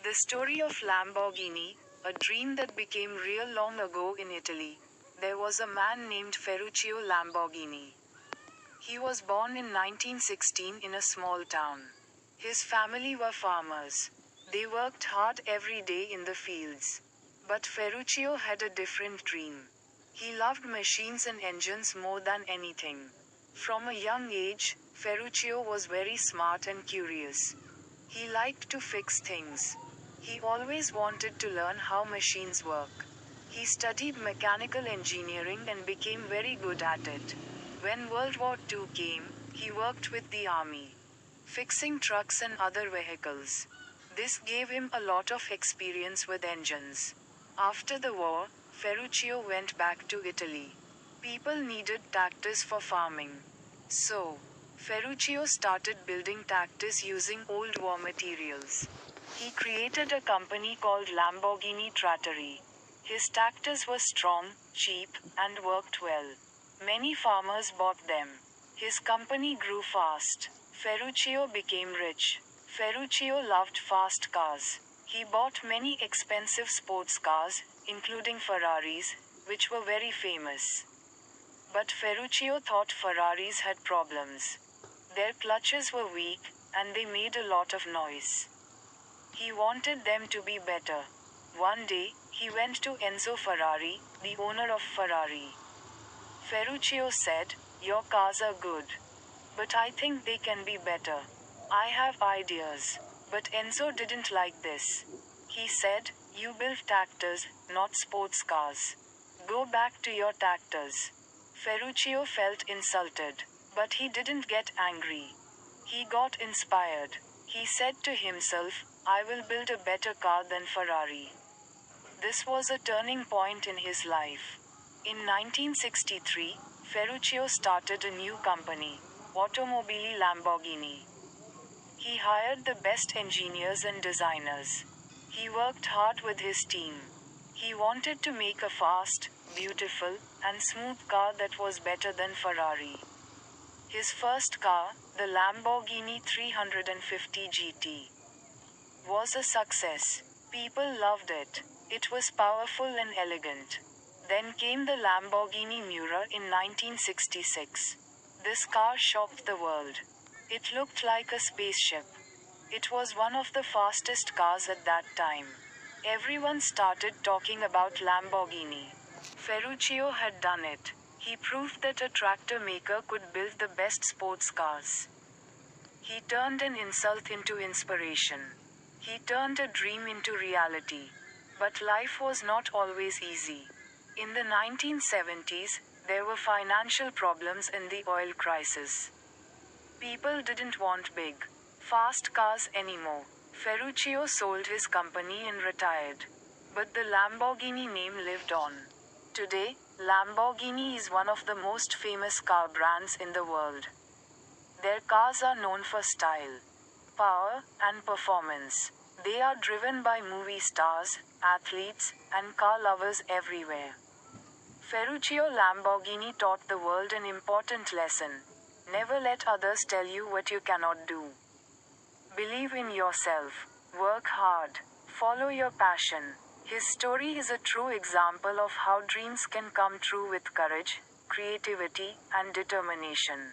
The story of Lamborghini, a dream that became real long ago in Italy. There was a man named Ferruccio Lamborghini. He was born in 1916 in a small town. His family were farmers. They worked hard every day in the fields. But Ferruccio had a different dream. He loved machines and engines more than anything. From a young age, Ferruccio was very smart and curious. He liked to fix things. He always wanted to learn how machines work. He studied mechanical engineering and became very good at it. When World War II came, he worked with the army, fixing trucks and other vehicles. This gave him a lot of experience with engines. After the war, Ferruccio went back to Italy. People needed tractors for farming. So, Ferruccio started building tractors using old war materials. He created a company called Lamborghini Trattoria. His tractors were strong, cheap, and worked well. Many farmers bought them. His company grew fast. Ferruccio became rich. Ferruccio loved fast cars. He bought many expensive sports cars, including Ferraris, which were very famous. But Ferruccio thought Ferraris had problems. Their clutches were weak, and they made a lot of noise. He wanted them to be better. One day, he went to Enzo Ferrari, the owner of Ferrari. Ferruccio said, "Your cars are good. But I think they can be better. I have ideas." But Enzo didn't like this. He said, "You build tractors, not sports cars. Go back to your tractors." Ferruccio felt insulted. But he didn't get angry. He got inspired. He said to himself, "I will build a better car than Ferrari." This was a turning point in his life. In 1963, Ferruccio started a new company, Automobili Lamborghini. He hired the best engineers and designers. He worked hard with his team. He wanted to make a fast, beautiful, and smooth car that was better than Ferrari. His first car, the Lamborghini 350 GT, was a success. People loved it. It was powerful and elegant. Then came the Lamborghini Miura in 1966. This car shocked the world. It looked like a spaceship. It was one of the fastest cars at that time. Everyone started talking about Lamborghini. Ferruccio had done it. He proved that a tractor maker could build the best sports cars. He turned an insult into inspiration. He turned a dream into reality. But life was not always easy. In the 1970s, there were financial problems and the oil crisis. People didn't want big, fast cars anymore. Ferruccio sold his company and retired. But the Lamborghini name lived on. Today, Lamborghini is one of the most famous car brands in the world. Their cars are known for style, power, and performance. They are driven by movie stars, athletes, and car lovers everywhere. Ferruccio Lamborghini taught the world an important lesson. Never let others tell you what you cannot do. Believe in yourself. Work hard. Follow your passion. His story is a true example of how dreams can come true with courage, creativity, and determination.